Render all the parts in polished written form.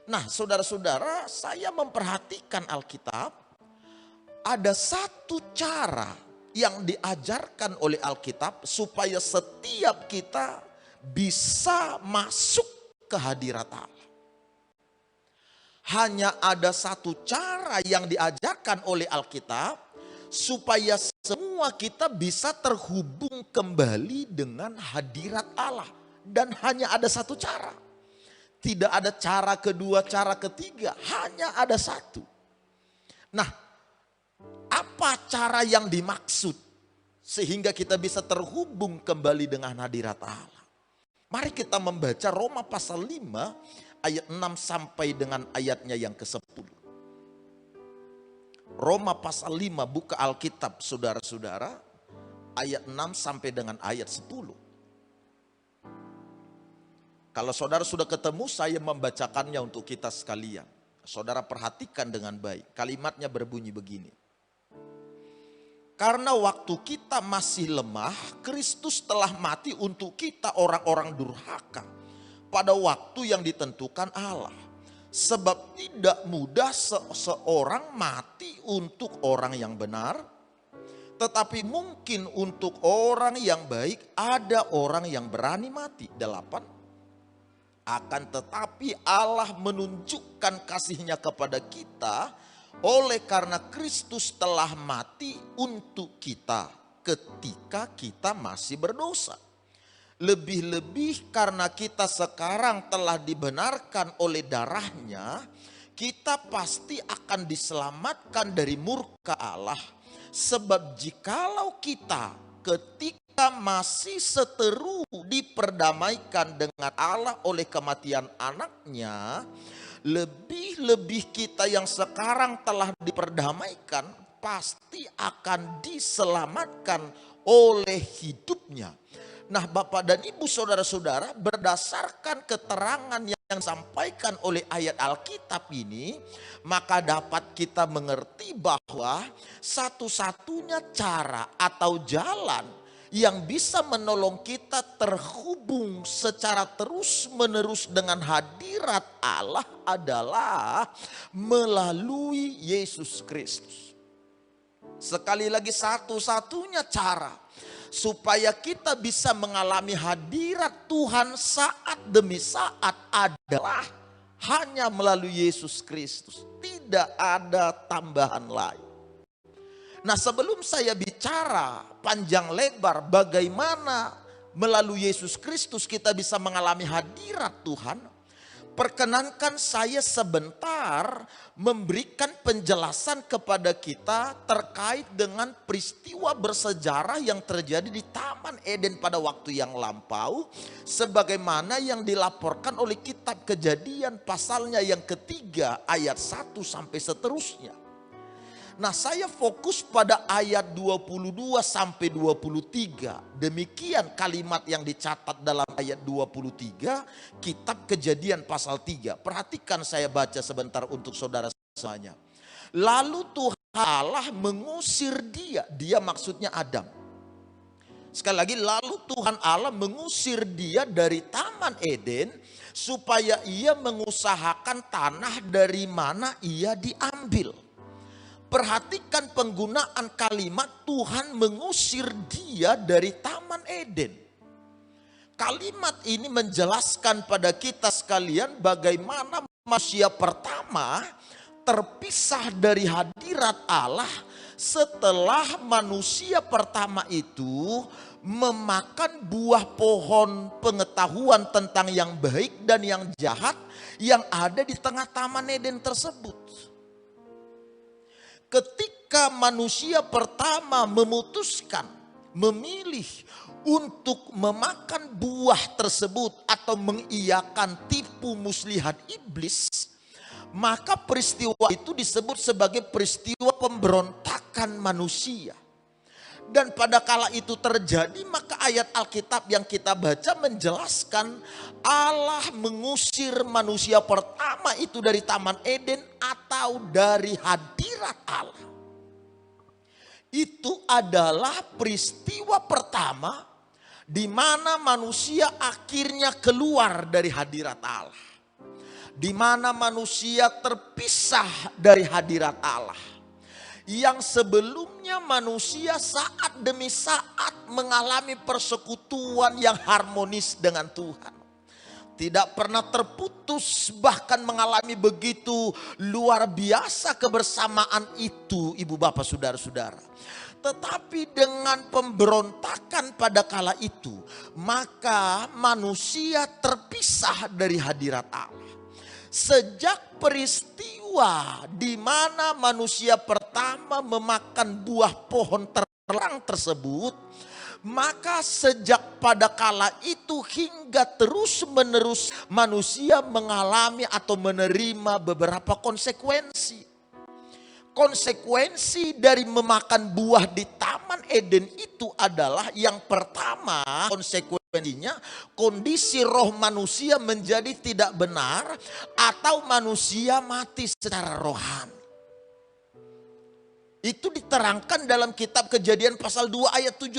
Nah, saudara-saudara, saya memperhatikan Alkitab, ada satu cara yang diajarkan oleh Alkitab supaya setiap kita bisa masuk ke hadirat Allah. Hanya ada satu cara yang diajarkan oleh Alkitab supaya semua kita bisa terhubung kembali dengan hadirat Allah. Dan hanya ada satu cara. Tidak ada cara kedua, cara ketiga, hanya ada satu. Nah, apa cara yang dimaksud sehingga kita bisa terhubung kembali dengan hadirat Allah? Mari kita membaca Roma pasal 5 ayat 6 sampai dengan ayatnya yang ke-10. Roma pasal 5, buka Alkitab saudara-saudara, ayat 6 sampai dengan ayat 10. Kalau saudara sudah ketemu, saya membacakannya untuk kita sekalian. Saudara perhatikan dengan baik. Kalimatnya berbunyi begini. Karena waktu kita masih lemah, Kristus telah mati untuk kita orang-orang durhaka pada waktu yang ditentukan Allah. Sebab tidak mudah seseorang mati untuk orang yang benar, tetapi mungkin untuk orang yang baik ada orang yang berani mati. 8. Akan tetapi Allah menunjukkan kasih-Nya kepada kita oleh karena Kristus telah mati untuk kita ketika kita masih berdosa. Lebih-lebih karena kita sekarang telah dibenarkan oleh darah-Nya, kita pasti akan diselamatkan dari murka Allah. Sebab jikalau kita ketika masih seteru diperdamaikan dengan Allah oleh kematian anaknya, lebih-lebih kita yang sekarang telah diperdamaikan pasti akan diselamatkan oleh hidupnya. Nah, Bapak dan Ibu, saudara-saudara, berdasarkan keterangan yang disampaikan oleh ayat Alkitab ini, maka dapat kita mengerti bahwa satu-satunya cara atau jalan yang bisa menolong kita terhubung secara terus-menerus dengan hadirat Allah adalah melalui Yesus Kristus. Sekali lagi, satu-satunya cara supaya kita bisa mengalami hadirat Tuhan saat demi saat adalah hanya melalui Yesus Kristus. Tidak ada tambahan lain. Nah, sebelum saya bicara panjang lebar bagaimana melalui Yesus Kristus kita bisa mengalami hadirat Tuhan, perkenankan saya sebentar memberikan penjelasan kepada kita terkait dengan peristiwa bersejarah yang terjadi di Taman Eden pada waktu yang lampau, sebagaimana yang dilaporkan oleh kitab Kejadian pasalnya yang ketiga ayat 1 sampai seterusnya. Nah, saya fokus pada ayat 22 sampai 23. Demikian kalimat yang dicatat dalam ayat 23 kitab Kejadian pasal 3. Perhatikan, saya baca sebentar untuk saudara semuanya. Lalu Tuhan Allah mengusir dia. Dia maksudnya Adam. Sekali lagi, lalu Tuhan Allah mengusir dia dari Taman Eden supaya ia mengusahakan tanah dari mana ia diambil. Perhatikan penggunaan kalimat Tuhan mengusir dia dari Taman Eden. Kalimat ini menjelaskan pada kita sekalian bagaimana manusia pertama terpisah dari hadirat Allah setelah manusia pertama itu memakan buah pohon pengetahuan tentang yang baik dan yang jahat yang ada di tengah Taman Eden tersebut. Ketika manusia pertama memutuskan, memilih untuk memakan buah tersebut atau mengiyakan tipu muslihat iblis, maka peristiwa itu disebut sebagai peristiwa pemberontakan manusia. Dan pada kala itu terjadi, maka ayat Alkitab yang kita baca menjelaskan Allah mengusir manusia pertama itu dari Taman Eden atau dari hadirat Allah. Itu adalah peristiwa pertama di mana manusia akhirnya keluar dari hadirat Allah. di mana manusia terpisah dari hadirat Allah. Yang sebelumnya manusia saat demi saat mengalami persekutuan yang harmonis dengan Tuhan. Tidak pernah terputus, bahkan mengalami begitu luar biasa kebersamaan itu, ibu bapak saudara-saudara. Tetapi dengan pemberontakan pada kala itu, maka manusia terpisah dari hadirat Allah. Sejak peristiwa di mana manusia pertama memakan buah pohon terlarang tersebut, maka sejak pada kala itu hingga terus menerus manusia mengalami atau menerima beberapa konsekuensi. Konsekuensi dari memakan buah di Taman Eden itu adalah yang pertama, konsekuensinya kondisi roh manusia menjadi tidak benar atau manusia mati secara rohani. Itu diterangkan dalam kitab Kejadian pasal 2 ayat 17.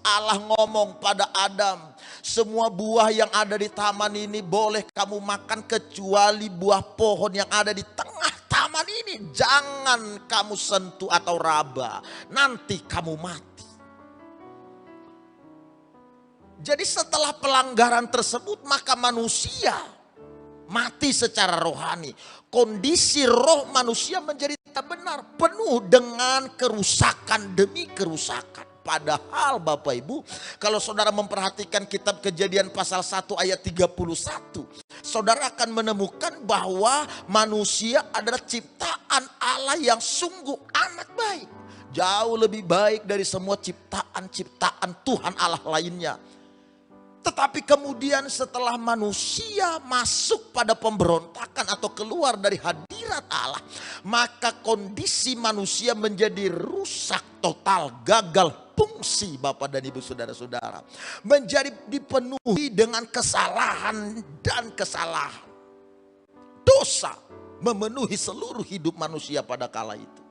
Allah ngomong pada Adam, semua buah yang ada di taman ini boleh kamu makan kecuali buah pohon yang ada di tengah taman ini. Jangan kamu sentuh atau raba, nanti kamu mati. Jadi setelah pelanggaran tersebut maka manusia mati secara rohani. Kondisi roh manusia menjadi tak benar, penuh dengan kerusakan demi kerusakan. Padahal Bapak Ibu, kalau saudara memperhatikan kitab Kejadian pasal 1 ayat 31, saudara akan menemukan bahwa manusia adalah ciptaan Allah yang sungguh amat baik. Jauh lebih baik dari semua ciptaan-ciptaan Tuhan Allah lainnya. Tetapi kemudian setelah manusia masuk pada pemberontakan atau keluar dari hadirat Allah, maka kondisi manusia menjadi rusak total, gagal fungsi Bapak dan Ibu saudara-saudara. Menjadi dipenuhi dengan kesalahan dan kesalahan. Dosa memenuhi seluruh hidup manusia pada kala itu.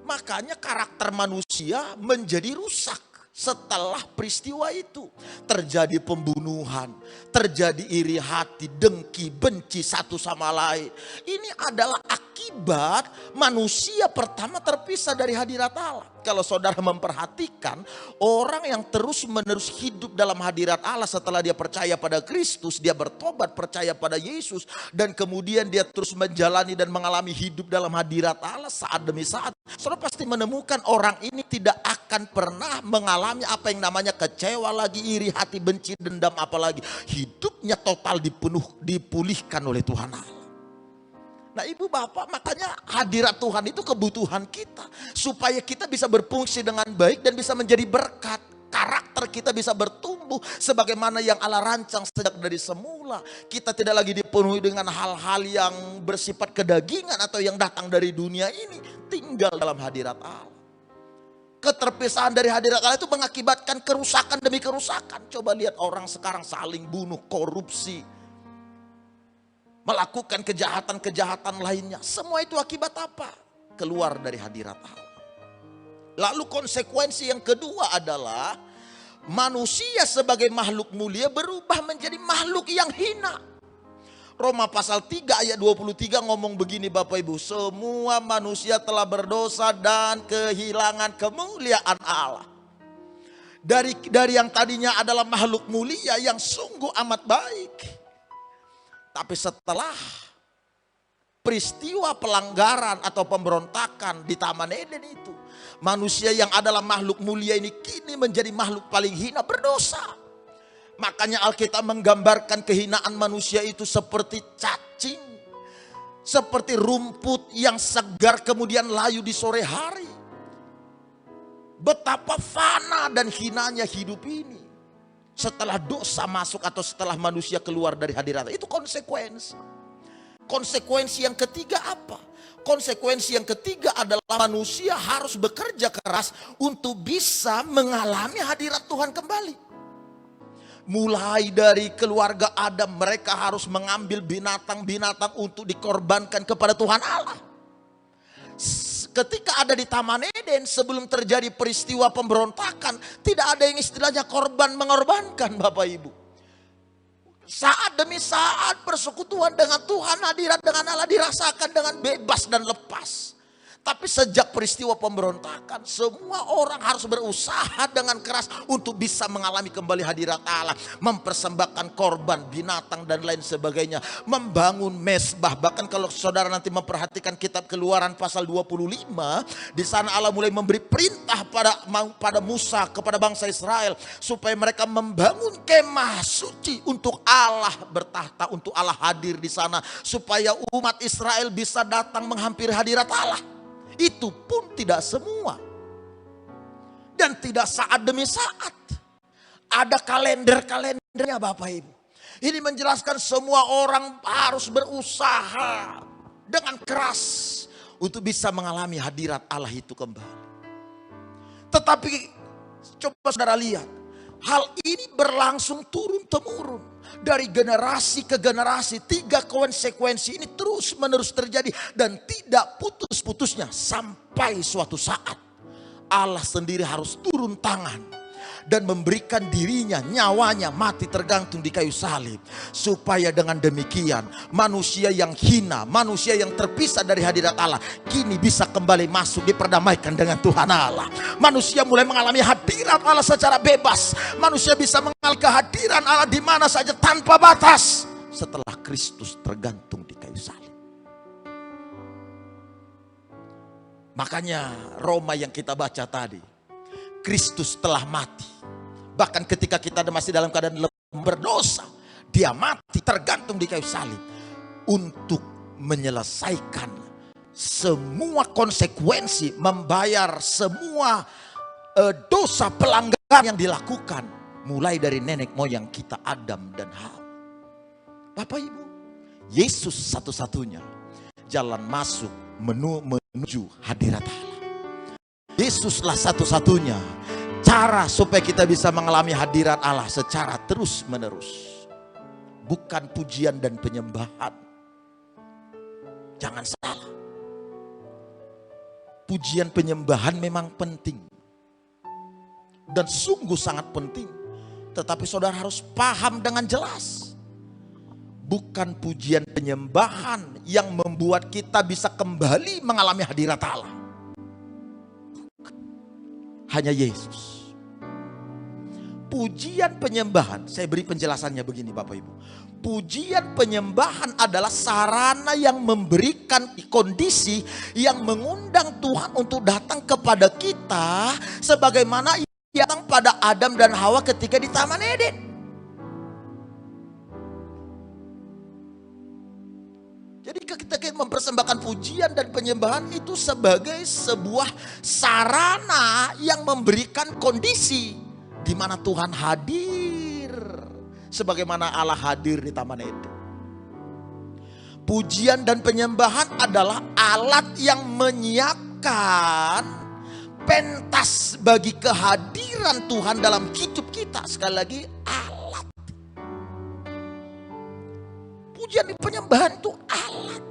Makanya karakter manusia menjadi rusak. Setelah peristiwa itu terjadi pembunuhan, terjadi iri hati, dengki, benci satu sama lain. Ini adalah akibat manusia pertama terpisah dari hadirat Allah. Kalau saudara memperhatikan, orang yang terus menerus hidup dalam hadirat Allah setelah dia percaya pada Kristus, dia bertobat percaya pada Yesus, dan kemudian dia terus menjalani dan mengalami hidup dalam hadirat Allah saat demi saat, saudara pasti menemukan orang ini tidak akan pernah mengalami apa yang namanya kecewa lagi, iri hati, benci, dendam apalagi. Hidupnya total dipulihkan oleh Tuhan Allah. Nah ibu bapak, makanya hadirat Tuhan itu kebutuhan kita. Supaya kita bisa berfungsi dengan baik dan bisa menjadi berkat. Karakter kita bisa bertumbuh sebagaimana yang Allah rancang sejak dari semula. Kita tidak lagi dipenuhi dengan hal-hal yang bersifat kedagingan atau yang datang dari dunia ini. Tinggal dalam hadirat Allah. Keterpisahan dari hadirat Allah itu mengakibatkan kerusakan demi kerusakan. Coba lihat orang sekarang saling bunuh, korupsi, melakukan kejahatan-kejahatan lainnya. Semua itu akibat apa? Keluar dari hadirat Allah. Lalu konsekuensi yang kedua adalah manusia sebagai makhluk mulia berubah menjadi makhluk yang hina. Roma pasal 3 ayat 23 ngomong begini Bapak Ibu. Semua manusia telah berdosa dan kehilangan kemuliaan Allah. Dari yang tadinya adalah makhluk mulia yang sungguh amat baik. Tapi setelah peristiwa pelanggaran atau pemberontakan di Taman Eden itu, manusia yang adalah makhluk mulia ini kini menjadi makhluk paling hina, berdosa. Makanya Alkitab menggambarkan kehinaan manusia itu seperti cacing, seperti rumput yang segar kemudian layu di sore hari. Betapa fana dan hinanya hidup ini. Setelah dosa masuk atau setelah manusia keluar dari hadirat, itu konsekuensi. Konsekuensi yang ketiga apa? Konsekuensi yang ketiga adalah manusia harus bekerja keras untuk bisa mengalami hadirat Tuhan kembali. Mulai dari keluarga Adam, mereka harus mengambil binatang-binatang untuk dikorbankan kepada Tuhan Allah. Ketika ada di Taman Eden, sebelum terjadi peristiwa pemberontakan, tidak ada yang istilahnya korban mengorbankan Bapak Ibu. Saat demi saat persekutuan dengan Tuhan, hadirat dengan Allah dirasakan dengan bebas dan lepas. Tapi sejak peristiwa pemberontakan, semua orang harus berusaha dengan keras untuk bisa mengalami kembali hadirat Allah. Mempersembahkan korban, binatang dan lain sebagainya. Membangun mesbah. Bahkan kalau saudara nanti memperhatikan kitab Keluaran pasal 25. Di sana Allah mulai memberi perintah pada Musa, kepada bangsa Israel. Supaya mereka membangun kemah suci untuk Allah bertahta, untuk Allah hadir di sana. Supaya umat Israel bisa datang menghampiri hadirat Allah. Itu pun tidak semua. Dan tidak saat demi saat. Ada kalender-kalendernya Bapak Ibu. Ini menjelaskan semua orang harus berusaha dengan keras untuk bisa mengalami hadirat Allah itu kembali. Tetapi coba saudara lihat, hal ini berlangsung turun-temurun. Dari generasi ke generasi, 3 konsekuensi ini terus menerus terjadi. Dan tidak putus-putusnya sampai suatu saat Allah sendiri harus turun tangan dan memberikan dirinya, nyawanya mati tergantung di kayu salib. Supaya dengan demikian manusia yang hina, manusia yang terpisah dari hadirat Allah, kini bisa kembali masuk, diperdamaikan dengan Tuhan Allah. Manusia mulai mengalami hadirat Allah secara bebas. Manusia bisa mengalami kehadiran Allah di mana saja tanpa batas. Setelah Kristus tergantung di kayu salib. Makanya Roma yang kita baca tadi, Kristus telah mati. Bahkan ketika kita masih dalam keadaan berdosa, dia mati tergantung di kayu salib. Untuk menyelesaikan semua konsekuensi, membayar semua dosa pelanggaran yang dilakukan. Mulai dari nenek moyang kita Adam dan Hawa. Bapak Ibu, Yesus satu-satunya jalan masuk menuju hadirat Allah. Yesuslah satu-satunya cara supaya kita bisa mengalami hadirat Allah secara terus menerus. Bukan pujian dan penyembahan. Jangan salah. Pujian penyembahan memang penting. Dan sungguh sangat penting. Tetapi saudara harus paham dengan jelas. Bukan pujian penyembahan yang membuat kita bisa kembali mengalami hadirat Allah. Hanya Yesus. Pujian penyembahan, saya beri penjelasannya begini Bapak Ibu. Pujian penyembahan adalah sarana yang memberikan kondisi yang mengundang Tuhan untuk datang kepada kita. Sebagaimana ia datang pada Adam dan Hawa ketika di Taman Eden. Jadi kita mempersembahkan pujian dan penyembahan itu sebagai sebuah sarana yang memberikan kondisi di mana Tuhan hadir. Sebagaimana Allah hadir di Taman Eden. Pujian dan penyembahan adalah alat yang menyiapkan pentas bagi kehadiran Tuhan dalam hidup kita. Sekali lagi, alat. Pujian dan penyembahan itu alat.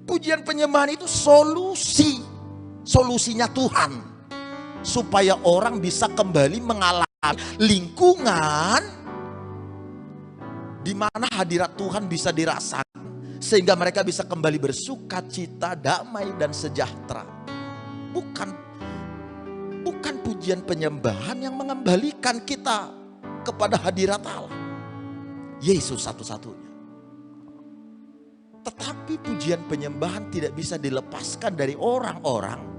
Pujian penyembahan itu solusi. Solusinya Tuhan. Supaya orang bisa kembali mengalami lingkungan di mana hadirat Tuhan bisa dirasakan. Sehingga mereka bisa kembali bersuka cita, damai dan sejahtera. Bukan pujian penyembahan yang mengembalikan kita kepada hadirat Allah. Yesus satu-satunya. Tetapi pujian penyembahan tidak bisa dilepaskan dari orang-orang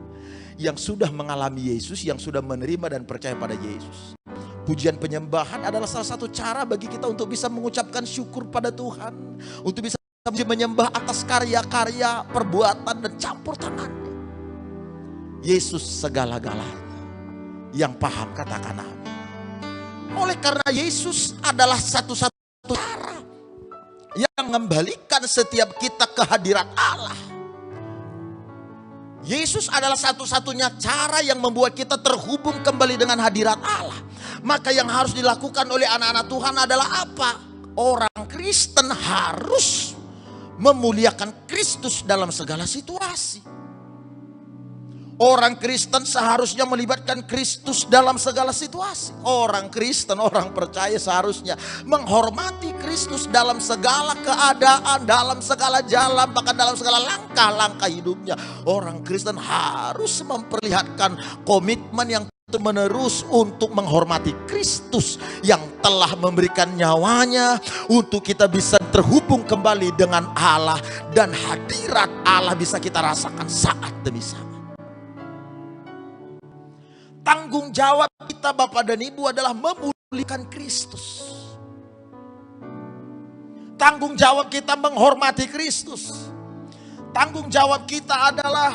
yang sudah mengalami Yesus, yang sudah menerima dan percaya pada Yesus. Pujian penyembahan adalah salah satu cara bagi kita untuk bisa mengucapkan syukur pada Tuhan. Untuk bisa menyembah atas karya-karya, perbuatan dan campur tangannya. Yesus segala-galanya. Yang paham katakan amin. Oleh karena Yesus adalah satu-satu cara yang mengembalikan setiap kita ke hadirat Allah. Yesus adalah satu-satunya cara yang membuat kita terhubung kembali dengan hadirat Allah. Maka yang harus dilakukan oleh anak-anak Tuhan adalah apa? Orang Kristen harus memuliakan Kristus dalam segala situasi. Orang Kristen seharusnya melibatkan Kristus dalam segala situasi. Orang Kristen, orang percaya seharusnya menghormati Kristus dalam segala keadaan, dalam segala jalan, bahkan dalam segala langkah-langkah hidupnya. Orang Kristen harus memperlihatkan komitmen yang menerus untuk menghormati Kristus yang telah memberikan nyawanya untuk kita bisa terhubung kembali dengan Allah, dan hadirat Allah bisa kita rasakan saat demi saat. Tanggung jawab kita Bapak dan Ibu adalah memuliakan Kristus. Tanggung jawab kita menghormati Kristus. Tanggung jawab kita adalah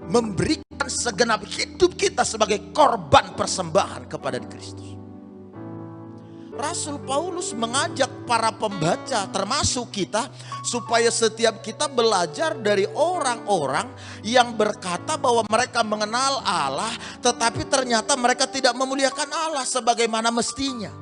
memberikan segenap hidup kita sebagai korban persembahan kepada Kristus. Rasul Paulus mengajak para pembaca termasuk kita supaya setiap kita belajar dari orang-orang yang berkata bahwa mereka mengenal Allah, tetapi ternyata mereka tidak memuliakan Allah sebagaimana mestinya.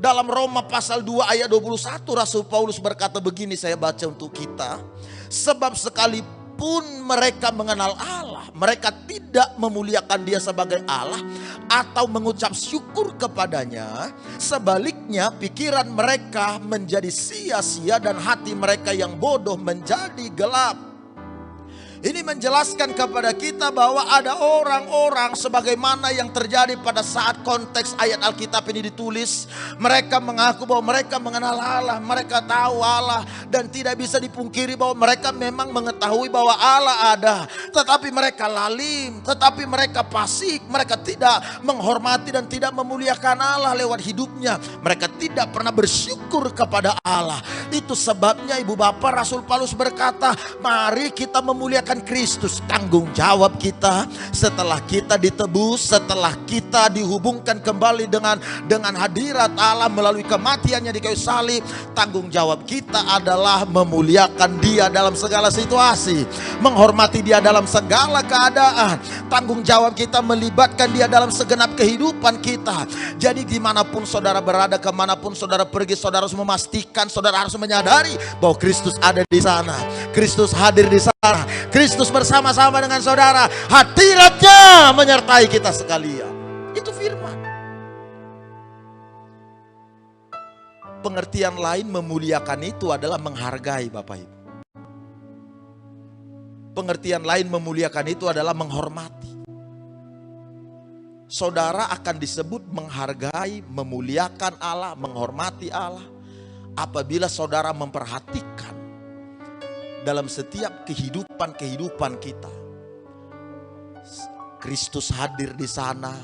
Dalam Roma pasal 2 ayat 21 Rasul Paulus berkata begini, saya baca untuk kita. Sebab sekalipun mereka mengenal Allah, mereka tidak memuliakan Dia sebagai Allah atau mengucap syukur kepadanya. Sebaliknya pikiran mereka menjadi sia-sia dan hati mereka yang bodoh menjadi gelap. Ini menjelaskan kepada kita bahwa ada orang-orang sebagaimana yang terjadi pada saat konteks ayat Alkitab ini ditulis. Mereka mengaku bahwa mereka mengenal Allah, mereka tahu Allah, dan tidak bisa dipungkiri bahwa mereka memang mengetahui bahwa Allah ada. Tetapi mereka lalim, tetapi mereka fasik, mereka tidak menghormati dan tidak memuliakan Allah lewat hidupnya. Mereka tidak pernah bersyukur kepada Allah. Itu sebabnya Ibu Bapak, Rasul Paulus berkata, mari kita memuliakan Kristus. Tanggung jawab kita setelah kita ditebus, setelah kita dihubungkan kembali dengan hadirat Allah melalui kematiannya di kayu salib, tanggung jawab kita adalah memuliakan Dia dalam segala situasi, menghormati Dia dalam segala keadaan. Tanggung jawab kita melibatkan Dia dalam segenap kehidupan kita. Jadi dimanapun saudara berada, kemanapun saudara pergi, saudara harus memastikan, saudara harus menyadari bahwa Kristus ada di sana, Kristus hadir di sana, Kristus bersama-sama dengan saudara, hadiratnya menyertai kita sekalian. Itu firman. Pengertian lain memuliakan itu adalah menghargai Bapak Ibu. Pengertian lain memuliakan itu adalah menghormati. Saudara akan disebut menghargai, memuliakan Allah, menghormati Allah apabila saudara memperhatikan dalam setiap kehidupan kita. Kristus hadir di sana,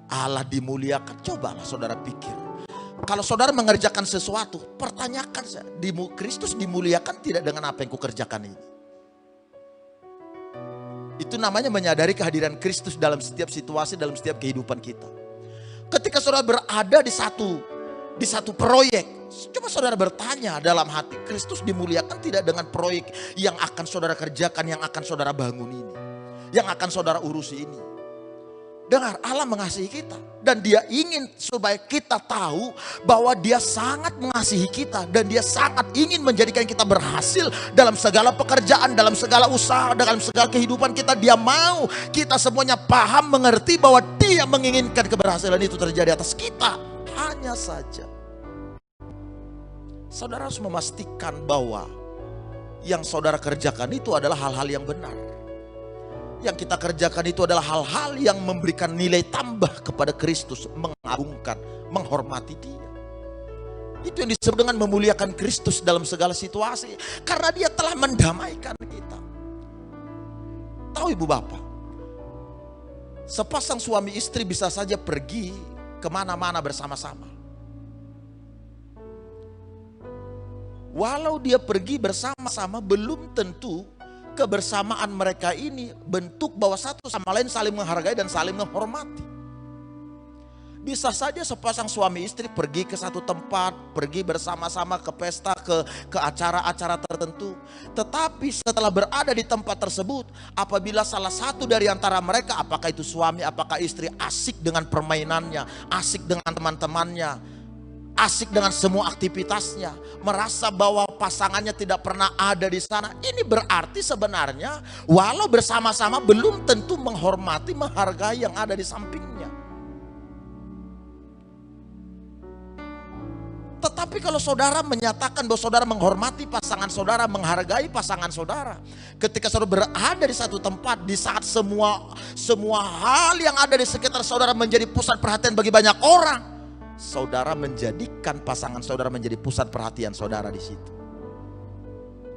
Allah dimuliakan. Cobalah saudara pikir. Kalau saudara mengerjakan sesuatu, pertanyakan, Kristus dimuliakan tidak dengan apa yang kukerjakan ini? Itu namanya menyadari kehadiran Kristus dalam setiap situasi, dalam setiap kehidupan kita. Ketika saudara berada di satu proyek, coba saudara bertanya dalam hati, Kristus dimuliakan tidak dengan proyek yang akan saudara kerjakan, yang akan saudara bangun ini, yang akan saudara urusi ini. Dengar, Allah mengasihi kita dan Dia ingin supaya kita tahu bahwa Dia sangat mengasihi kita dan Dia sangat ingin menjadikan kita berhasil dalam segala pekerjaan, dalam segala usaha, dalam segala kehidupan kita. Dia mau kita semuanya paham, mengerti bahwa Dia menginginkan keberhasilan itu terjadi atas kita. Hanya saja saudara harus memastikan bahwa yang saudara kerjakan itu adalah hal-hal yang benar. Yang kita kerjakan itu adalah hal-hal yang memberikan nilai tambah kepada Kristus, mengagungkan, menghormati Dia. Itu yang disebut dengan memuliakan Kristus dalam segala situasi, karena Dia telah mendamaikan kita. Tahu Ibu Bapak, sepasang suami istri bisa saja pergi kemana-mana bersama-sama. Walau dia pergi bersama-sama, belum tentu kebersamaan mereka ini bentuk bahwa satu sama lain saling menghargai dan saling menghormati. Bisa saja sepasang suami istri pergi ke satu tempat, pergi bersama-sama ke pesta, ke acara-acara tertentu. Tetapi setelah berada di tempat tersebut, apabila salah satu dari antara mereka, apakah itu suami, apakah istri, asik dengan permainannya, asik dengan teman-temannya, asik dengan semua aktivitasnya, merasa bahwa pasangannya tidak pernah ada di sana. Ini berarti sebenarnya walau bersama-sama belum tentu menghormati, menghargai yang ada di sampingnya. Tetapi kalau saudara menyatakan bahwa saudara menghormati pasangan saudara, menghargai pasangan saudara, ketika saudara berada di satu tempat, di saat semua hal yang ada di sekitar saudara menjadi pusat perhatian bagi banyak orang, saudara menjadikan pasangan saudara menjadi pusat perhatian saudara di situ.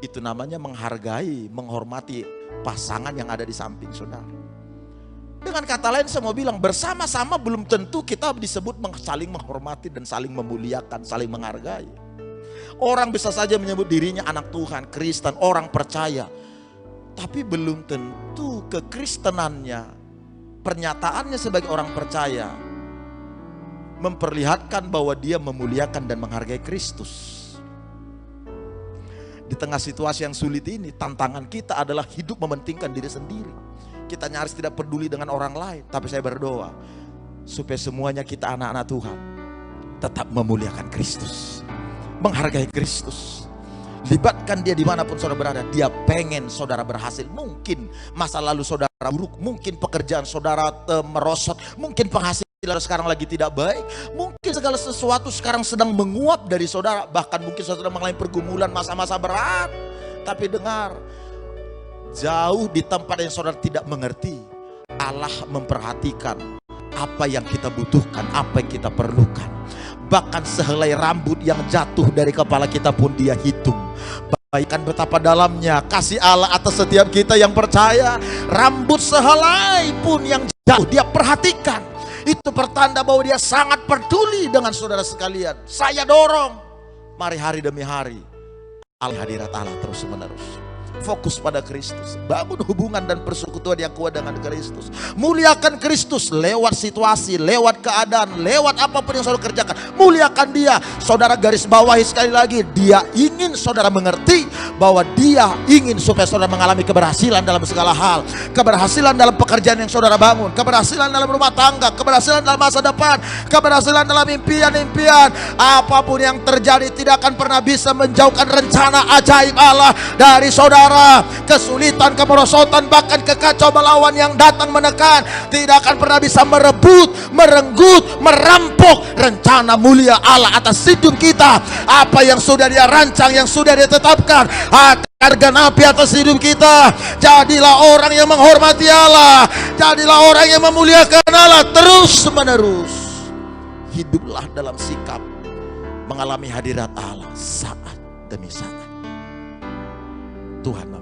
Itu namanya menghargai, menghormati pasangan yang ada di samping saudara. Dengan kata lain saya mau bilang, bersama-sama belum tentu kita disebut saling menghormati dan saling memuliakan, saling menghargai. Orang bisa saja menyebut dirinya anak Tuhan, Kristen, orang percaya, tapi belum tentu kekristenannya, pernyataannya sebagai orang percaya memperlihatkan bahwa dia memuliakan dan menghargai Kristus. Di tengah situasi yang sulit ini, tantangan kita adalah hidup mementingkan diri sendiri. Kita nyaris tidak peduli dengan orang lain. Tapi saya berdoa supaya semuanya kita anak-anak Tuhan tetap memuliakan Kristus, menghargai Kristus. Libatkan dia dimanapun saudara berada. Dia pengen saudara berhasil. Mungkin masa lalu saudara buruk, mungkin pekerjaan saudara merosot, mungkin penghasilan sekarang lagi tidak baik, mungkin segala sesuatu sekarang sedang menguap dari saudara. Bahkan mungkin saudara mengalami pergumulan, masa-masa berat. Tapi dengar, jauh di tempat yang saudara tidak mengerti, Allah memperhatikan apa yang kita butuhkan, apa yang kita perlukan. Bahkan sehelai rambut yang jatuh dari kepala kita pun Dia hitung. Bayangkan betapa dalamnya kasih Allah atas setiap kita yang percaya. Rambut sehelai pun yang jatuh Dia perhatikan. Itu pertanda bahwa Dia sangat peduli dengan saudara sekalian. Saya dorong, mari hari demi hari hadirat Allah terus menerus. Fokus pada Kristus, bangun hubungan dan persekutuan yang kuat dengan Kristus. Muliakan Kristus lewat situasi, lewat keadaan, lewat apapun yang saudara kerjakan. Muliakan Dia. Saudara garis bawahi sekali lagi, Dia ingin saudara mengerti bahwa Dia ingin supaya saudara mengalami keberhasilan dalam segala hal. Keberhasilan dalam pekerjaan yang saudara bangun, keberhasilan dalam rumah tangga, keberhasilan dalam masa depan, keberhasilan dalam impian-impian. Apapun yang terjadi tidak akan pernah bisa menjauhkan rencana ajaib Allah dari saudara. Kesulitan, kemerosotan, bahkan kekacauan melawan yang datang menekan tidak akan pernah bisa merebut, merenggut, merampok rencana mulia Allah atas hidup kita. Apa yang sudah Dia rancang, yang sudah Dia tetapkan akan genapi atas hidup kita. Jadilah orang yang menghormati Allah, jadilah orang yang memuliakan Allah terus menerus. Hiduplah dalam sikap mengalami hadirat Allah saat demi saat. Tuhan